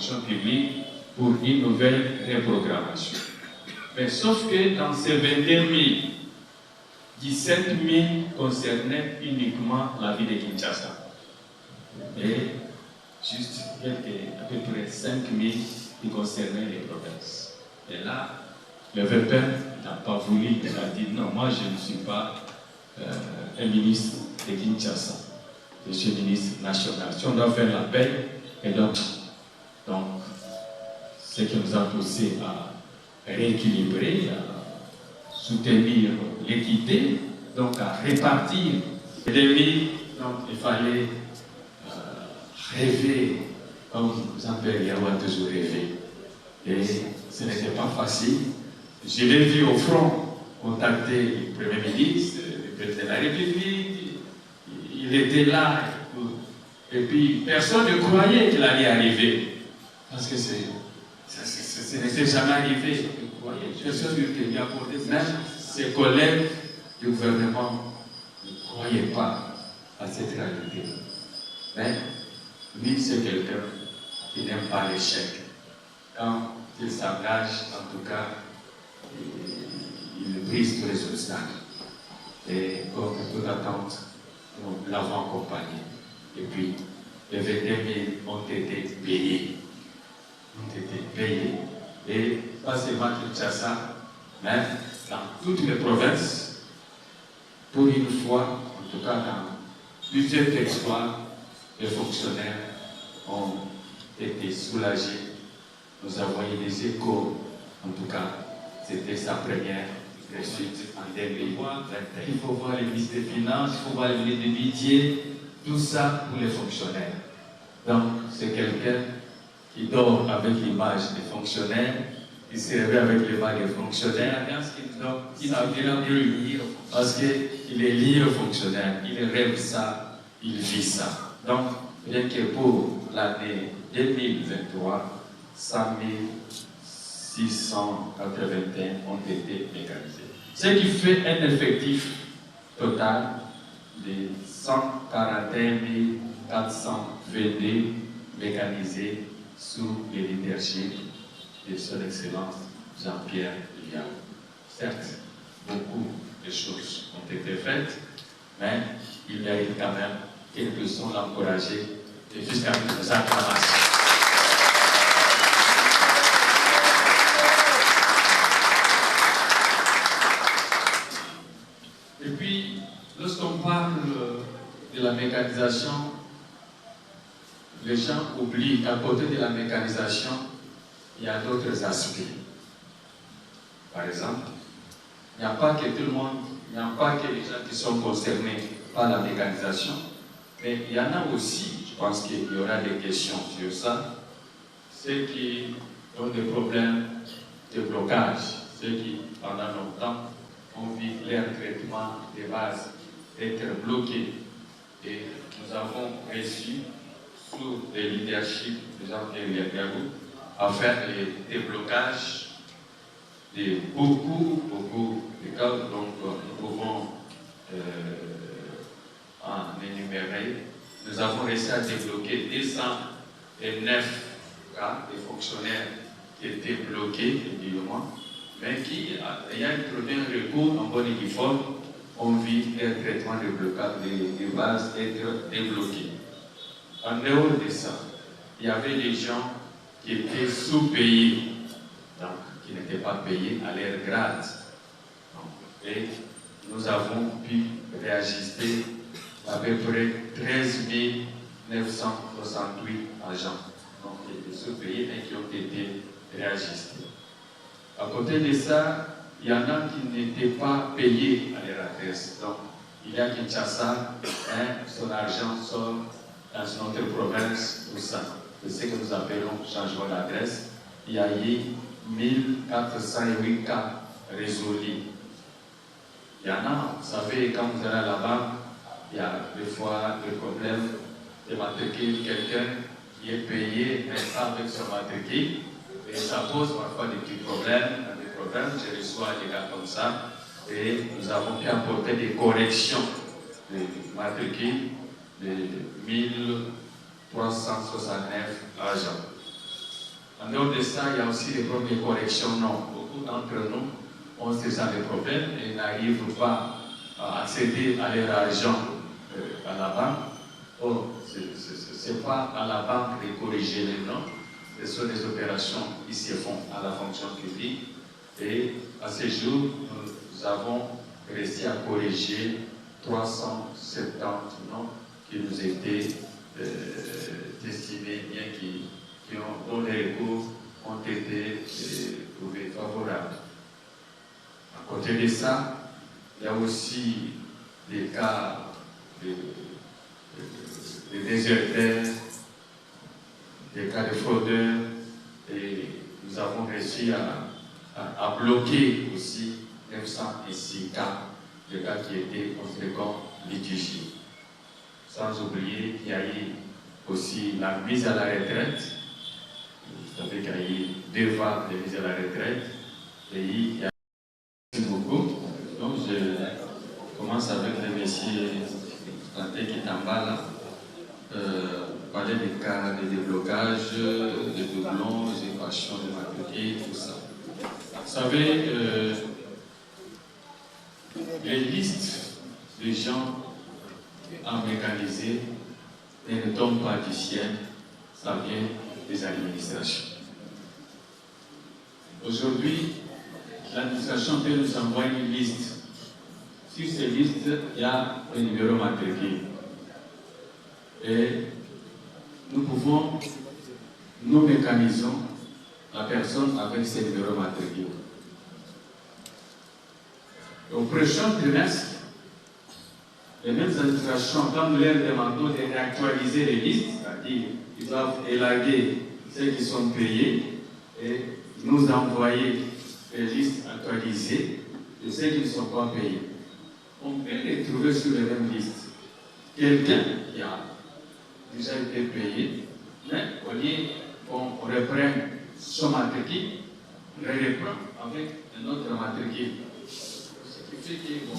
fonction publique pour une nouvelle reprogrammation. Mais sauf que dans ces 22 000, 17 000 concernaient uniquement la ville de Kinshasa. Et juste à peu près 5 000 qui concernaient les provinces. Et là, le VPN n'a pas voulu, il a dit non, moi je ne suis pas un ministre de Kinshasa, je suis ministre national. Si on doit faire la paix, et donc ce qui nous a poussé à rééquilibrer, à soutenir l'équité, donc à répartir les vies. Donc il fallait rêver, comme Jean-Pierre Yaoua a toujours rêvé. Et ce n'était pas facile. Je l'ai vu au front contacter le Premier ministre, le président de la République. Il était là. Et puis personne ne croyait qu'il allait arriver. Parce que ce n'était jamais arrivé. Personne ne lui apporté. Même ses collègues du gouvernement ne croyaient pas à cette réalité. Mais lui, c'est quelqu'un qui n'aime pas l'échec. Quand il s'engage, en tout cas, il brise tous les obstacles. Et comme toute attente, nous l'avons accompagné. Et puis, les 22 000 ont été payés. Et pas seulement Kinshasa, mais dans toutes les provinces, pour une fois, en tout cas dans plusieurs territoires, les fonctionnaires ont été soulagés. Nous avons eu des échos, en tout cas, c'était sa première réussite en 2021. Il faut voir les ministres des Finances, il faut voir les ministres de budget, tout ça pour les fonctionnaires. Donc, c'est quelqu'un qui dort avec l'image des fonctionnaires, qui se réveille avec l'image des fonctionnaires, donc il n'a rien lié parce qu'il est lié aux fonctionnaires, il rêve ça, il vit ça. Donc, bien que pour l'année 2023, 100 681 ont été mécanisés. Ce qui fait un effectif total de 141 422 mécanisés sous le leadership de son Excellence Jean-Pierre Yaoua. Certes, beaucoup de choses ont été faites, mais il mérite quand même que nous puissions l'encourager et jusqu'à nos acclamations. Et puis, lorsqu'on parle de la mécanisation, les gens oublient qu'à côté de la mécanisation, il y a d'autres aspects. Par exemple, il n'y a pas que tout le monde, il n'y a pas que les gens qui sont concernés par la mécanisation, mais il y en a aussi, je pense qu'il y aura des questions sur ça, ceux qui ont des problèmes de blocage, ceux qui, pendant longtemps, ont vu leur traitement de base être bloqué. Et nous avons reçu, sous le leadership de Jean-Pierre Yaoua, à faire les déblocages de beaucoup de cas. Donc, nous pouvons en énumérer. Nous avons réussi à débloquer 209 cas de fonctionnaires qui étaient bloqués, évidemment, mais qui, ayant introduit un recours en bonne et due forme, ont vu leur traitement de blocage de base être débloqué. En dehors de ça, il y avait des gens qui étaient sous-payés, donc qui n'étaient pas payés à leur grade. Et nous avons pu réajuster à peu près 13 968 agents, donc qui étaient sous-payés et qui ont été réajustés. À côté de ça, il y en a qui n'étaient pas payés à leur adresse. Donc, il y a Kinshasa, son argent sort dans une autre province, tout ça. C'est ce que nous appelons changement d'adresse. Il y a eu 1408 cas résolus. Il y en a, vous savez, quand vous allez à la banque, il y a des fois le problème de matricule, quelqu'un qui est payé, mais pas avec son matricule, et ça pose parfois des petits problèmes. Je reçois des cas comme ça, et nous avons pu apporter des corrections de matricule de 1369 agents. En dehors de ça, il y a aussi des problèmes de correction. Non, beaucoup d'entre nous ont ces genre de problèmes et n'arrivent pas à accéder à leur argent à la banque. Or, ce n'est pas à la banque de corriger les noms, ce sont des opérations qui se font à la fonction publique. Et à ce jour, nous avons réussi à corriger 370 noms qui nous étaient destinés, bien dont les recours ont été trouvés favorables. À côté de ça, il y a aussi des cas de déserteurs, des cas de fraudeurs, et nous avons réussi à bloquer aussi 906 cas, de cas qui étaient considérés litigieux. Sans oublier qu'il y a eu aussi la mise à la retraite. Vous savez qu'il y a eu 2 vagues de mise à la retraite. Et il y a beaucoup. Donc je commence avec le monsieur Santé Kitambala. Parler des cas de déblocage, de doublons, d'équations de matricules, tout ça. Vous savez, les listes des gens à mécaniser ne tombent pas du ciel, ça vient des administrations. Aujourd'hui, l'administration peut nous envoyer une liste. Sur ces listes, il y a un numéro matricule. Et nous mécanisons la personne avec ce numéro matricule. Au prochain trimestre, les mêmes administrations, quand nous leur demandons de réactualiser les listes, c'est-à-dire qu'ils doivent élaguer ceux qui sont payés et nous envoyer les listes actualisées de ceux qui ne sont pas payés. On peut les trouver sur les mêmes listes. Quelqu'un qui a déjà été payé, mais au lieu qu'on reprenne son matricule, on le reprend avec un autre matricule.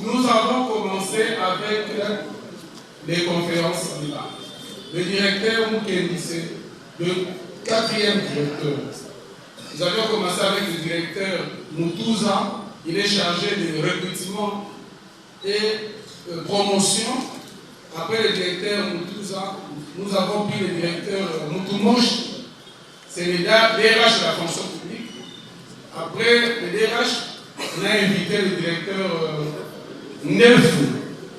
Nous avons commencé avec les conférences de là. Le directeur Moukendise, le 4e directeur. Nous avions commencé avec le directeur Moutouza, il est chargé de recrutement et promotion. Après le directeur Moutouza, nous avons pris le directeur Moutoumoche, c'est le DRH de la fonction publique. Après le DRH, on a invité le directeur Nelfou,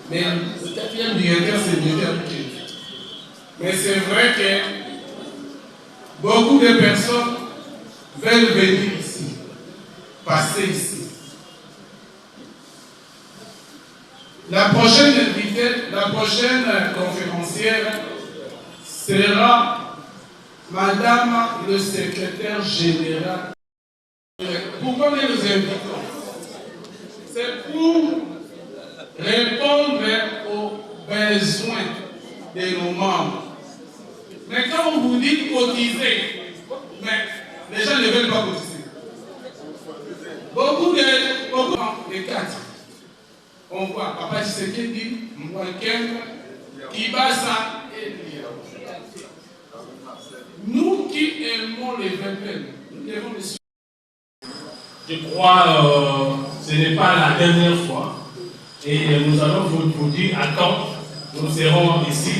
mais le 4e directeur, c'est le directeur Moukendise. Mais c'est vrai que beaucoup de personnes veulent venir ici, passer ici. La prochaine invitée, la prochaine conférencière sera Madame le secrétaire général. Pourquoi nous nous invitons? C'est pour répondre aux besoins de nos membres. Mais quand on vous dit cotiser, mais les gens ne veulent pas cotiser. Beaucoup de quatre. On voit Papa Tshisekedi, Mwakenga, Kibasa et Lia. Nous qui aimons les VPN, nous devons les suivre. Je crois que ce n'est pas la dernière fois. Et nous allons vous dire à quand nous serons ici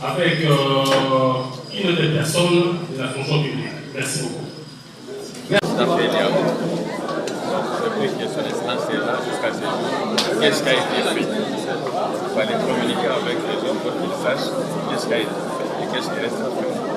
avec une autre personne de la fonction publique. Merci beaucoup. Jusqu'à ce jour, qu'est-ce qui a été fait? Il fallait communiquer avec les hommes pour qu'ils sachent qu'est-ce qui a été fait et qu'est-ce qui reste à faire.